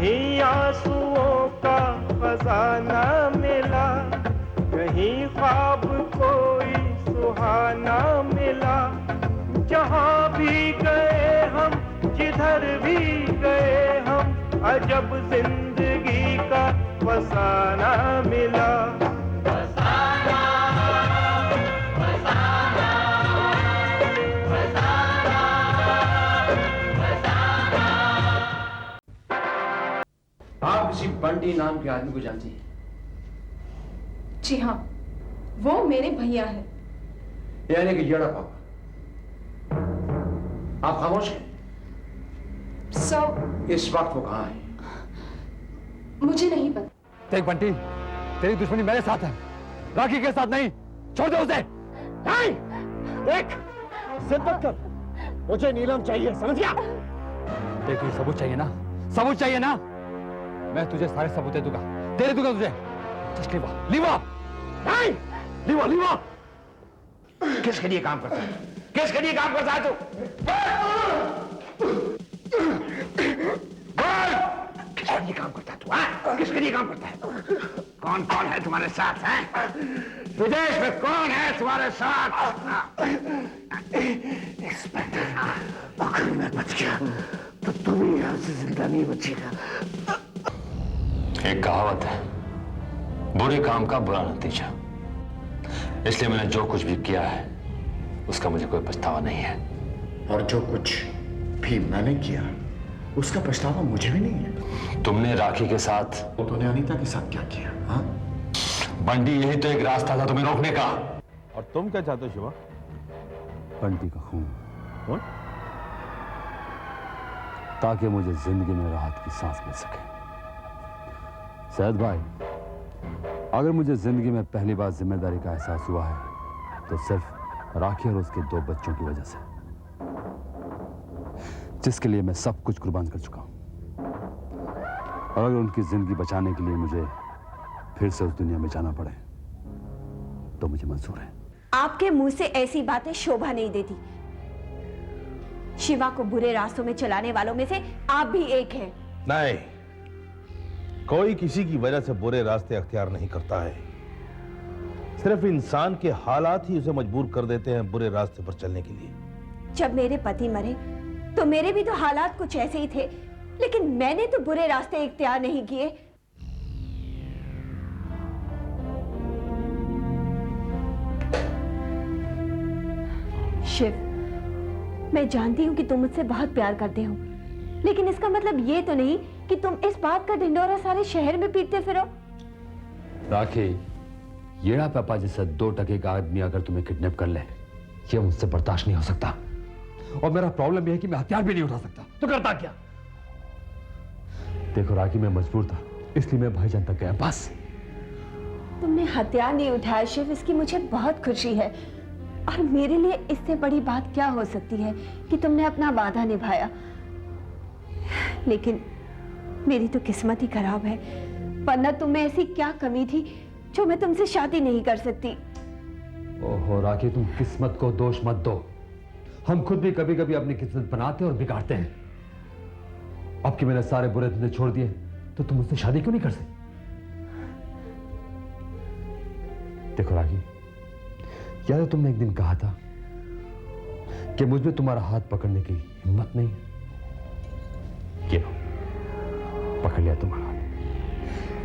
कहीं आंसुओं का खजाना मिला, कहीं ख्वाब कोई सुहाना मिला। जहां भी गए हम, जिधर भी गए हम, अजब जिंदगी का फसाना मिला। फसाना, फसाना, फसाना, फसाना। आप किसी बंटी नाम के आदमी को जानती हैं? जी हाँ, वो मेरे भैया हैं। यानी कि येड़ा पापा। आप खामोश हैं? इस वक्त वो कहां है? मुझे नहीं पता। देख बंटी, तेरी दुश्मनी मेरे साथ है, राखी के साथ नहीं। छोड़ दे उसे। नहीं, देख, जिद मत कर। मुझे नीलम चाहिए, समझ गया? देख, तुझे सबूत चाहिए ना? सबूत चाहिए ना? मैं तुझे सारे सबूत दे दूंगा, दे दूंगा तुझे। जस्ट लीवा। नहीं, लीवा। किसके लिए काम करता है? किसके लिए काम करता है तू? किसके लिए काम करता है तू? हाँ? किसके लिए काम करता है? कौन है तुम्हारे साथ? हैं? विदेश में कौन है तुम्हारे साथ? इंस्पेक्टर, अगर मैं बच गया तो तुम भी यहां से जिंदा नहीं बचेगा। एक कहावत है, बुरे काम का बुरा नतीजा। इसलिए मैंने जो कुछ भी किया है उसका मुझे कोई पछतावा नहीं है। और जो कुछ भी मैंने किया उसका पछतावा मुझे भी नहीं है। तुमने राखी के साथ, तूने अनीता के साथ क्या किया? हाँ बंटी, यही तो एक रास्ता था तुम्हें रोकने का। और तुम क्या चाहते हो शिवा? बंटी का खून, ताकि मुझे जिंदगी में राहत की सांस मिल सके। सैयद भाई, अगर मुझे जिंदगी में पहली बार जिम्मेदारी का एहसास हुआ है तो सिर्फ राखी और उसके 2 बच्चों की वजह से, जिसके लिए मैं सब कुछ कुर्बान कर चुका हूं। और अगर उनकी जिंदगी बचाने के लिए मुझे फिर से उस दुनिया में जाना पड़े तो मुझे मंजूर है। आपके मुंह से ऐसी बातें शोभा नहीं देती। शिवा को बुरे रास्तों में चलाने वालों में से आप भी एक हैं। नहीं, कोई किसी की वजह से बुरे रास्ते अख्तियार नहीं करता है। सिर्फ इंसान के हालात ही उसे मजबूर कर देते हैं बुरे रास्ते पर चलने के लिए। जब मेरे पति मरे तो मेरे भी तो हालात कुछ ऐसे ही थे, लेकिन मैंने तो बुरे रास्ते इख्तियार नहीं किए। शिव, मैं जानती हूं कि तुम मुझसे बहुत प्यार करते हो, लेकिन इसका मतलब ये तो नहीं कि तुम इस बात का ढिंढोरा सारे शहर में पीटते फिरो। राखी, येड़ा पापा जैसा 2 टके का आदमी अगर तुम्हें किडनैप कर ले, ये मुझसे बर्दाश्त नहीं हो सकता। और मेरा प्रॉब्लम यह है कि मैं हथियार भी नहीं उठा सकता। तो करता क्या? देखो राखी, मैं मजबूर था, इसलिए मैं भाईजान तक गया, बस। तुमने हथियार नहीं उठाया शिव, इसकी मुझे बहुत खुशी है। और मेरे लिए इससे बड़ी बात क्या हो सकती है कि तुमने अपना वादा निभाया। लेकिन मेरी तो किस्मत ही खराब है, वरना तुम में ऐसी क्या कमी थी जो मैं तुमसे शादी नहीं कर सकती। ओहो राखी, तुम किस्मत को दोष मत दो। हम खुद भी कभी कभी अपनी किस्मत बनाते और बिगाड़ते हैं। अब कि मैंने सारे बुरे धंधे छोड़ दिए तो तुम मुझसे शादी क्यों नहीं कर सकती? देखो राखी, याद है तुमने एक दिन कहा था कि मुझ में तुम्हारा हाथ पकड़ने की हिम्मत नहीं है। ये लो, पकड़ लिया तुम्हारा हाथ।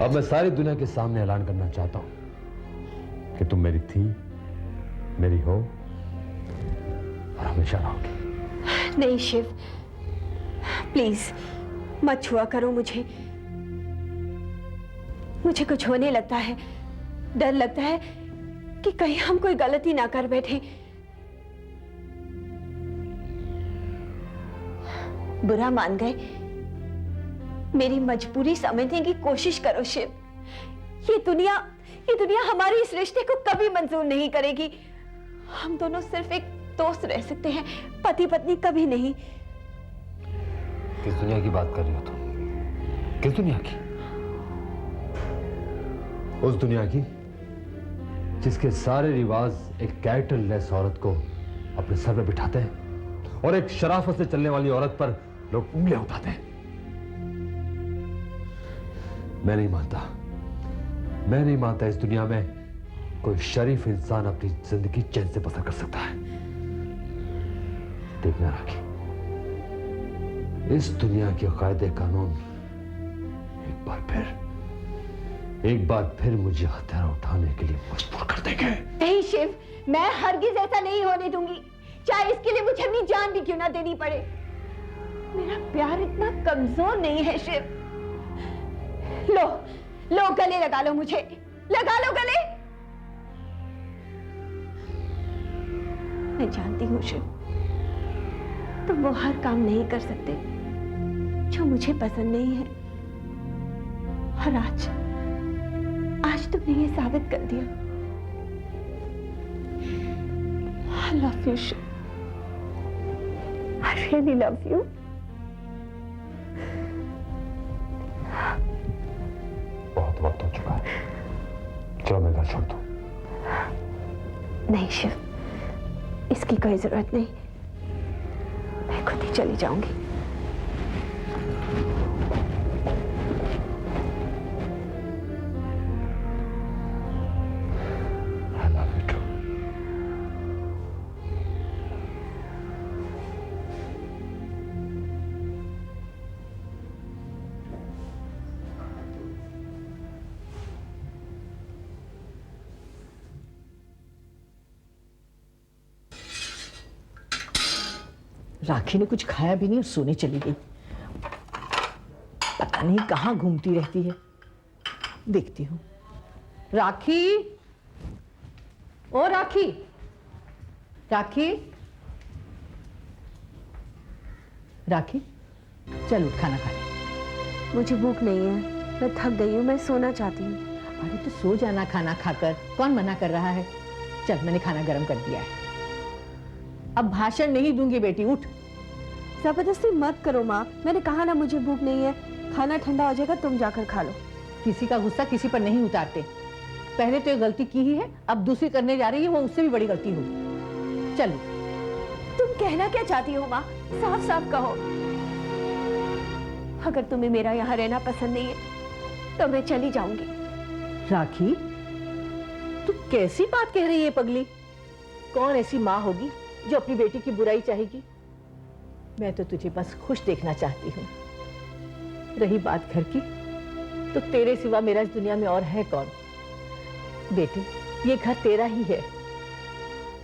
अब मैं सारी दुनिया के सामने ऐलान करना चाहता हूं कि तुम मेरी थी, मेरी हो और हमेशा रहोगी। नहीं शिव, प्लीज मत छुआ करो मुझे। मुझे कुछ होने लगता है, डर लगता है कि कहीं हम कोई गलती ना कर बैठे। बुरा मान गए, मेरी मजबूरी समझने की कोशिश करो शिव। ये दुनिया हमारे इस रिश्ते को कभी मंजूर नहीं करेगी। हम दोनों सिर्फ एक दोस्त रह सकते हैं, पति पत्नी कभी नहीं। किस दुनिया की बात कर रही हो तुम? किस दुनिया की? उस दुनिया की जिसके सारे रिवाज एक कैरेक्टरलेस औरत को अपने सर पे बिठाते हैं और एक शराफत से चलने वाली औरत पर लोग उंगलियां उठाते हैं। मैं नहीं मानता इस दुनिया में कोई शरीफ इंसान अपनी जिंदगी चैन से बसर कर सकता है। देखना राखी, इस दुनिया के कायदे कानून एक बार फिर मुझे हथियार उठाने के लिए मजबूर कर देंगे। नहीं शिव, मैं हरगिज ऐसा नहीं होने दूंगी, चाहे इसके लिए मुझे अपनी जान भी क्यों ना देनी पड़े। मेरा प्यार इतना कमजोर नहीं है शिव। लो गले लगा लो, मुझे लगा लो गले। मैं जानती हूँ शिव, तुम वो हर काम नहीं कर सकते जो मुझे पसंद नहीं है, और आज तुमने ये साबित कर दिया। I love you, Shiv. I really love you. बहुत वक्त हो चुका है, चलो मैं घर छोड़ दूं। नहीं शिव, इसकी कोई जरूरत नहीं, मैं खुद ही चली जाऊंगी। राखी ने कुछ खाया भी नहीं और सोने चली गई। पता नहीं कहाँ घूमती रहती है, देखती हूँ। राखी, ओ राखी, राखी, राखी, चल उठ, खाना खा ले। मुझे भूख नहीं है, मैं थक गई हूँ, मैं सोना चाहती हूँ। अरे तो सो जाना खाना खाकर, कौन मना कर रहा है। चल मैंने खाना गर्म कर दिया है, अब भाषण नहीं दूंगी बेटी, उठ। जबरदस्ती मत करो माँ, मैंने कहा ना मुझे भूख नहीं है, खाना ठंडा हो जाएगा, तुम जाकर खा लो। किसी का गुस्सा किसी पर नहीं उतारते। पहले तो ये गलती की ही है, अब दूसरी करने जा रही है, वो उससे भी बड़ी गलती होगी। चलो। तुम कहना क्या चाहती हो माँ, साफ साफ कहो। अगर तुम्हें मेरा यहाँ रहना पसंद नहीं है तो मैं चली जाऊंगी। राखी, तू कैसी बात कह रही है पगली? कौन ऐसी माँ होगी जो अपनी बेटी की बुराई चाहेगी? मैं तो तुझे बस खुश देखना चाहती हूँ। रही बात घर की, तो तेरे सिवा मेरा इस दुनिया में और है कौन? बेटी, ये घर तेरा ही है।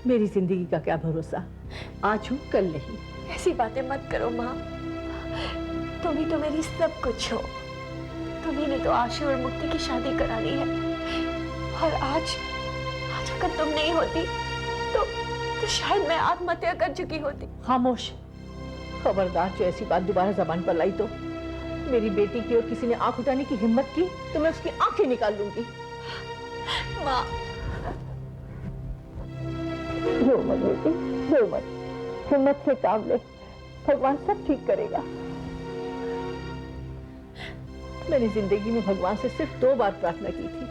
मेरी जिंदगी का क्या भरोसा, आज हूँ कल नहीं। ऐसी बातें मत करो माँ, तुम ही तो मेरी सब कुछ हो। तुम्ही ने तो आशु और मुक्ति की शादी करानी है, और आज अगर तुम नहीं होती तो शायद मैं आत्महत्या कर चुकी होती। खामोश, खबरदार जो ऐसी बात दोबारा जबान पर लाई तो मेरी बेटी की और किसी ने आंख उठाने की हिम्मत की तो मैं उसकी आंखें निकाल लूंगी। माँ, रो मत बेटी, रो मत, हिम्मत से काम ले, भगवान सब ठीक करेगा। मैंने जिंदगी में भगवान से सिर्फ 2 बार प्रार्थना की थी।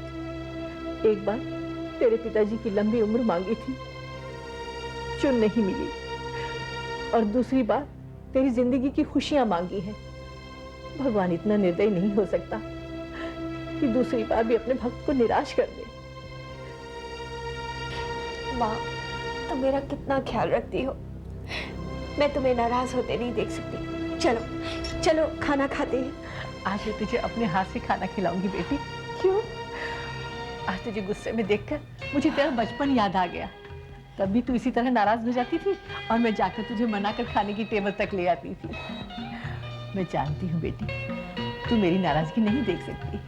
एक बार तेरे पिताजी की लंबी उम्र मांगी थी जो नहीं मिली, और दूसरी बार तेरी जिंदगी की खुशियां मांगी हैं। भगवान इतना निर्दयी नहीं हो सकता कि दूसरी बार भी अपने भक्त को निराश कर दे। माँ, तुम मेरा कितना ख्याल रखती हो, मैं तुम्हें नाराज होते नहीं देख सकती। चलो चलो खाना खाते हैं। आज मैं तुझे अपने हाथ से खाना खिलाऊंगी बेटी। क्यों? आज तुझे गुस्से में देखकर मुझे तेरा बचपन याद आ गया। तब भी तू इसी तरह नाराज हो जाती थी और मैं जाकर तुझे मनाकर खाने की टेबल तक ले आती थी। मैं जानती हूँ बेटी, तू मेरी नाराजगी नहीं देख सकती।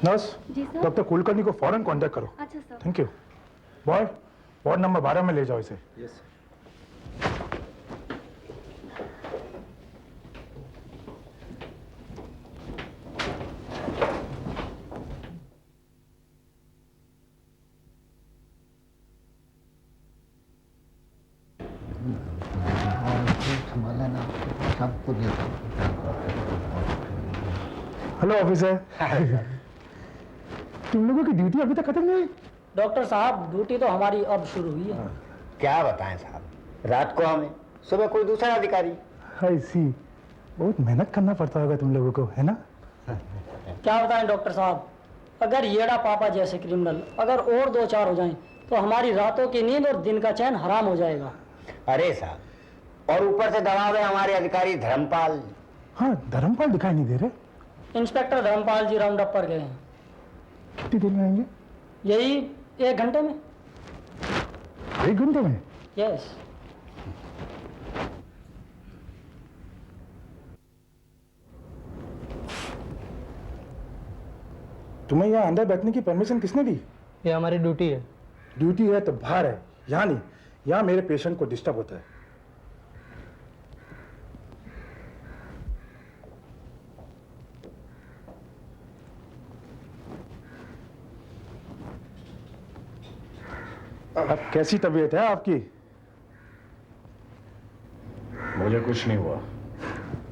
नर्स, डॉक्टर कुलकर्णी को फौरन कांटेक्ट करो। अच्छा sir. Thank you. Boy, ward number 12 में ले जाओ इसे। यस। Hello officer. तुम लोगों की ड्यूटी अभी तक खत्म नहीं हुई? डॉक्टर साहब, ड्यूटी तो हमारी अब शुरू हुई है। क्या बताएं साहब, रात को हमें, सुबह कोई दूसरा अधिकारी। आई सी, बहुत मेहनत करना पड़ता होगा तुम लोगों को, है ना? क्या बताएं डॉक्टर साहब, अगर येड़ा पापा जैसे क्रिमिनल अगर और 2-4 हो जाएं तो हमारी रातों की नींद और दिन का चैन हराम हो जाएगा। अरे साहब, और ऊपर से दबाव है हमारे अधिकारी धर्मपाल। हाँ, धर्मपाल दिखाई नहीं दे रहे। इंस्पेक्टर धर्मपाल जी राउंड अप पर गए हैं। कितनी देर में आएंगे? यही 1 घंटे में। 1 घंटे में? यस। तुम्हें यहाँ अंदर बैठने की परमिशन किसने दी? ये हमारी ड्यूटी है। ड्यूटी है तो बाहर है, यहाँ नहीं। यहाँ मेरे पेशेंट को डिस्टर्ब होता है। अब कैसी तबीयत है आपकी? मुझे कुछ नहीं हुआ।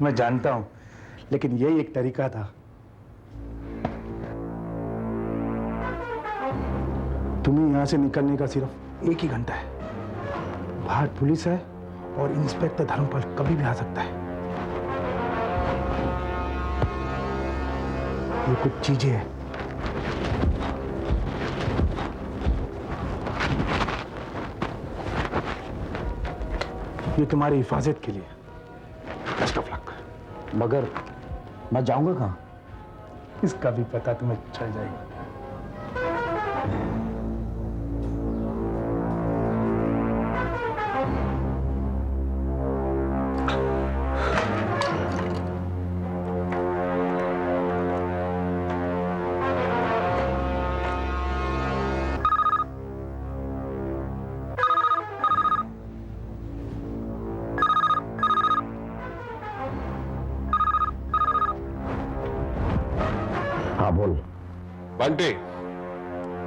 मैं जानता हूं, लेकिन यही एक तरीका था। तुम्हें यहां से निकलने का सिर्फ 1 ही घंटा है। बाहर पुलिस है और इंस्पेक्टर धर्मपाल कभी भी आ सकता है। ये कुछ चीजें हैं। ये तुम्हारी हिफाजत के लिए। Best of luck. मगर मैं जाऊंगा कहाँ? इसका भी पता तुम्हें चल जाएगा। बंटी,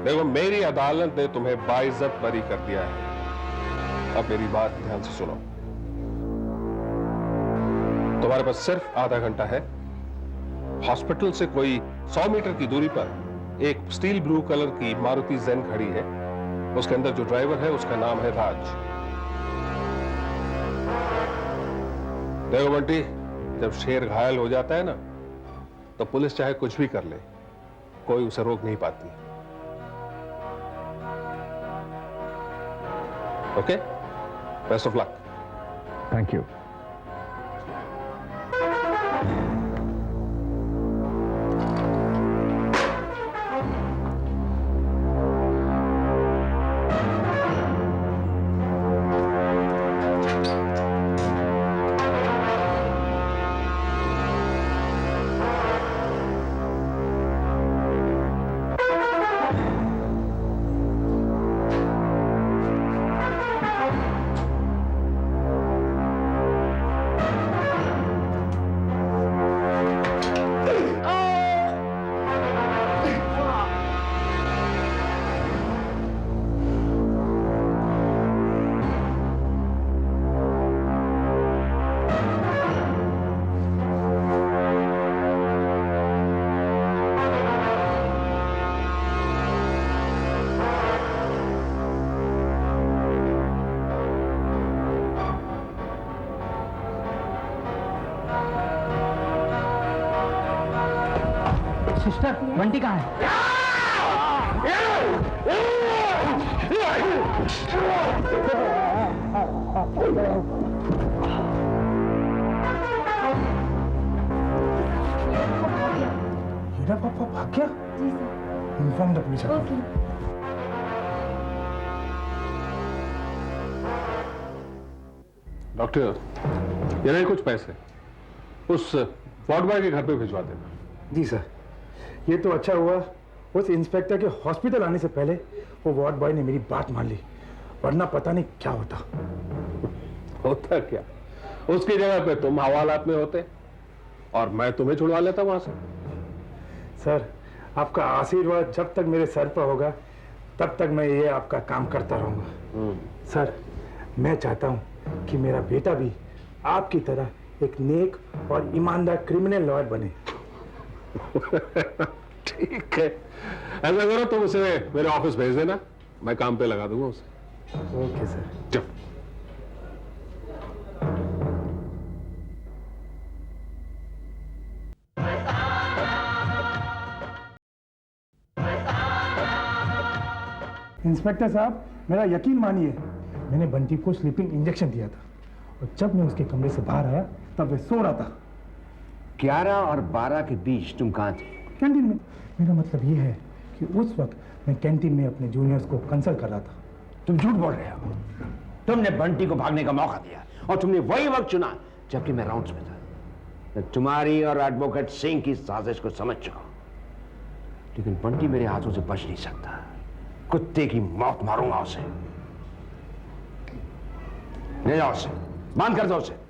देखो मेरी अदालत ने तुम्हें बाइज्जत बरी कर दिया है। अब मेरी बात ध्यान से सुनो। तुम्हारे पास सिर्फ आधा घंटा है। हॉस्पिटल से कोई 100 मीटर की दूरी पर एक स्टील ब्लू कलर की मारुति ज़ेन खड़ी है। उसके अंदर जो ड्राइवर है उसका नाम है राज। देखो बंटी, जब शेर घायल हो जाता है ना, तो पुलिस चाहे कुछ भी कर ले, कोई उसे रोक नहीं पाती। Okay, best of luck. Thank you. Sister, Bunty कहाँ है? हीरा पापा भाग गया? जी sir. Inform the police. Okay. Doctor, ये रहे कुछ पैसे, उस वार्ड बॉय के घर पे भिजवा देना। जी सर। ये तो अच्छा हुआ उस इंस्पेक्टर के हॉस्पिटल आने से पहले वो वार्ड बॉय ने मेरी बात मान ली, वरना पता नहीं क्या होता। होता क्या? उसकी जगह पे तुम हवालात में होते और मैं तुम्हें छुड़वा लेता वहां से। सर, आपका आशीर्वाद जब तक मेरे सर पर होगा तब तक मैं ये आपका काम करता रहूंगा। सर, मैं चाहता हूं कि मेरा बेटा भी आपकी तरह एक नेक और ईमानदार क्रिमिनल लॉयर बने। ठीक है, ऐसा करो तुम उसे मेरे ऑफिस भेज देना, मैं काम पे लगा दूंगा उसे। Okay sir. चल। इंस्पेक्टर साहब, मेरा यकीन मानिए, मैंने बंटी को स्लीपिंग इंजेक्शन दिया था और जब मैं उसके कमरे से बाहर आया तब वह सो रहा था। 11 और 12 के बीच तुम कहाँ थे? कैंटीन में। मेरा मतलब ये है कि उस वक्त मैं कैंटीन में अपने जूनियर्स को कंसल्ट कर रहा था। तुम झूठ बोल रहे हो। तुमने बंटी को भागने का मौका दिया और तुमने वही वक्त चुना जबकि मैं राउंड्स में था। मैं तुम्हारी और एडवोकेट सिंह की साजिश को समझ चुका हूं, लेकिन बंटी मेरे हाथों से बच नहीं सकता। कुत्ते की मौत मारूंगा उसे। ले जाओ उसे, बंद कर दो उसे।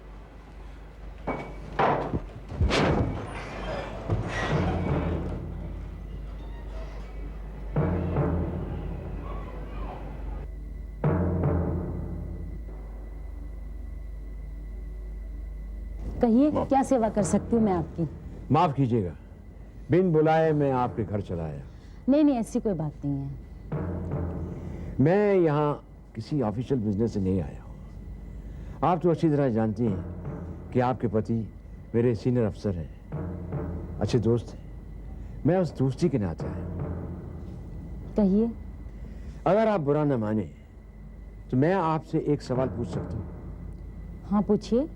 कहिए, क्या सेवा कर सकती हूँ मैं आपकी? माफ कीजिएगा, बिन बुलाए मैं आपके घर चला आया। नहीं नहीं, ऐसी कोई बात नहीं है। मैं यहाँ किसी ऑफिशियल बिजनेस से नहीं आया हूँ। आप तो अच्छी तरह जानती हैं कि आपके पति मेरे सीनियर अफसर हैं, अच्छे दोस्त हैं। मैं उस दोस्ती के नाते आया हूँ। कहिए। अगर आप बुरा न माने तो मैं आपसे एक सवाल पूछ सकता हूँ? हाँ पूछिए।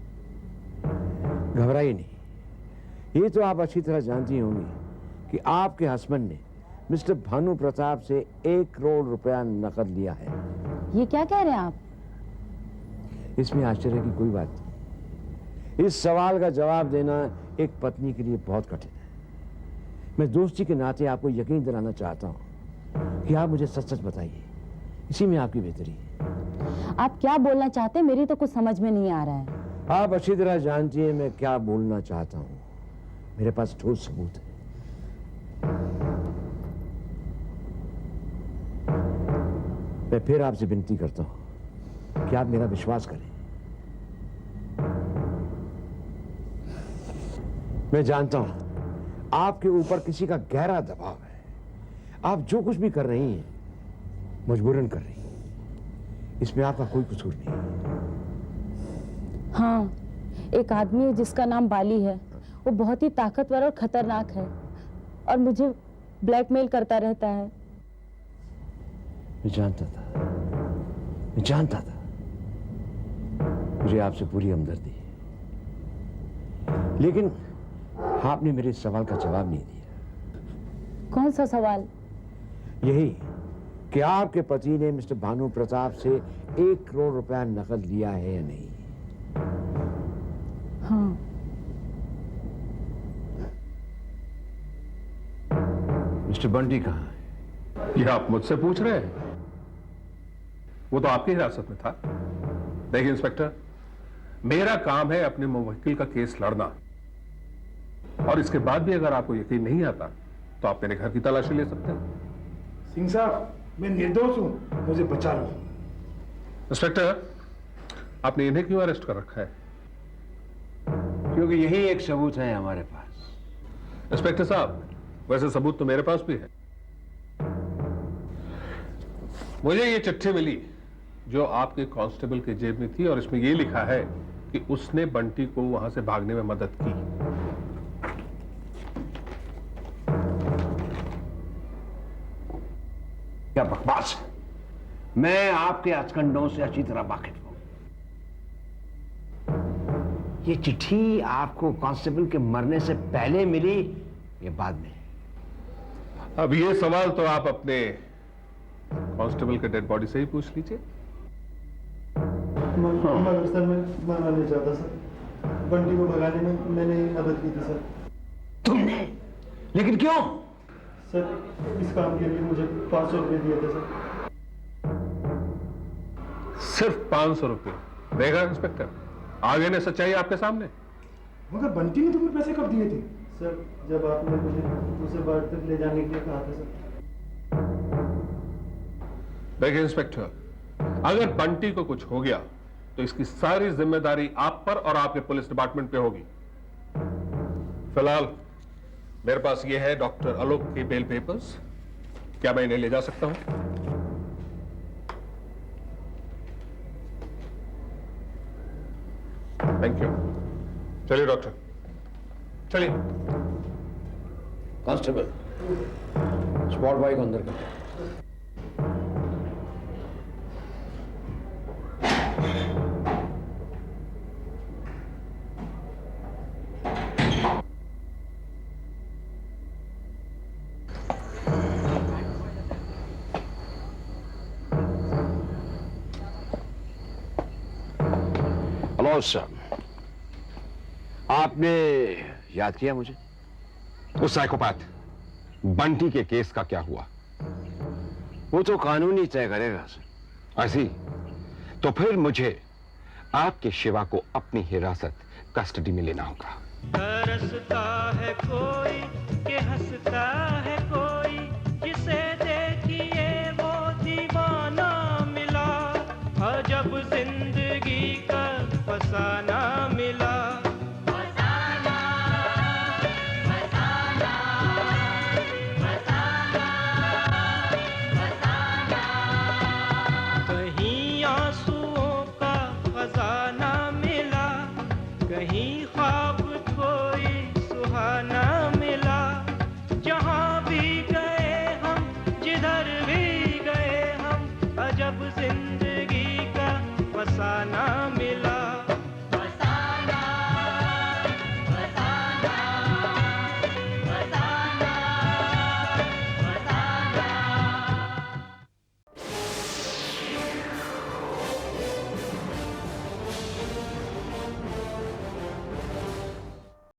घबराइए नहीं, ये तो आप अच्छी तरह जानती होंगी कि आपके हस्बैंड ने मिस्टर भानु प्रताप से 1 करोड़ रुपया नकद लिया है। ये क्या कह रहे हैं आप? इसमें आश्चर्य की कोई बात नहीं। इस सवाल का जवाब देना एक पत्नी के लिए बहुत कठिन है। मैं दोस्ती के नाते आपको यकीन दिलाना चाहता हूँ कि आप मुझे सच सच बताइए, इसी में आपकी बेहतरी है। आप क्या बोलना चाहते हैं? मेरी तो कुछ समझ में नहीं आ रहा है। आप अच्छी तरह जानती हैं मैं क्या बोलना चाहता हूँ। मेरे पास ठोस सबूत है। मैं फिर आपसे विनती करता हूँ कि आप मेरा विश्वास करें। मैं जानता हूं आपके ऊपर किसी का गहरा दबाव है। आप जो कुछ भी कर रही हैं मजबूरन कर रही हैं, इसमें आपका कोई कसूर नहीं। हाँ, एक आदमी है जिसका नाम बाली है। वो बहुत ही ताकतवर और खतरनाक है और मुझे ब्लैकमेल करता रहता है। मैं जानता था। मुझे आपसे पूरी हमदर्दी है, लेकिन आपने मेरे सवाल का जवाब नहीं दिया। कौन सा सवाल? यही कि आपके पति ने मिस्टर भानु प्रताप से 1 करोड़ रुपया नकद लिया है या नहीं। हाँ। मिस्टर बंटी कहाँ है? ये आप मुझसे पूछ रहे हैं? वो तो आपकी हिरासत में था। देखिए इंस्पेक्टर, मेरा काम है अपने मुवक्किल का केस लड़ना, और इसके बाद भी अगर आपको यकीन नहीं आता तो आप मेरे घर की तलाशी ले सकते हैं। सिंह साहब, मैं निर्दोष हूं, मुझे बचा लो। इंस्पेक्टर, आपने इन्हें क्यों अरेस्ट कर रखा है? क्योंकि यही एक सबूत है हमारे पास। इंस्पेक्टर साहब, वैसे सबूत तो मेरे पास भी है। मुझे ये चिट्ठी मिली जो आपके कांस्टेबल के जेब में थी, और इसमें ये लिखा है कि उसने बंटी को वहां से भागने में मदद की। क्या बकवास है! मैं आपके हथकंडों से अच्छी तरह वाकिफ हूं। ये चिट्ठी आपको कांस्टेबल के मरने से पहले मिली या बाद में? अब ये सवाल तो आप अपने कांस्टेबल के डेड बॉडी से ही पूछ लीजिए। मगर सर, मैं मानना नहीं चाहता सर। बंटी को भगाने में मैंने ही मदद की थी सर। तुमने? लेकिन क्यों? सर, इस काम के लिए मुझे 500 रुपए दिए थे सर। सिर्फ 500 रुपये? देखा इंस्पेक्टर, आगे ने सच्चाई आपके सामने। मगर बंटी ने तुम्हें पैसे कब दिए थे? सर, जब आपने मुझे उसे बाहर तक ले जाने के लिए कहा था सर। देखिए इंस्पेक्टर, अगर बंटी को कुछ हो गया तो इसकी सारी जिम्मेदारी आप पर और आपके पुलिस डिपार्टमेंट पे होगी। फिलहाल मेरे पास ये है डॉक्टर आलोक के बेल पेपर्स। क्या मैं इन्हें ले जा सकता हूं? Thank you. चलिए डॉक्टर, चलिए। कांस्टेबल, स्पॉट बॉय को अंदर कर। हेलो सर, आपने याद किया मुझे? उस साइकोपैथ बंटी के केस का क्या हुआ? वो तो कानूनी तय करेगा सर। ऐसी तो फिर मुझे आपके शिवा को अपनी हिरासत कस्टडी में लेना होगा। तरसता है कोई कि हंसता है कोई, जिसे देखिए वो दीवाना मिला। अजब जिंदगी का फसाना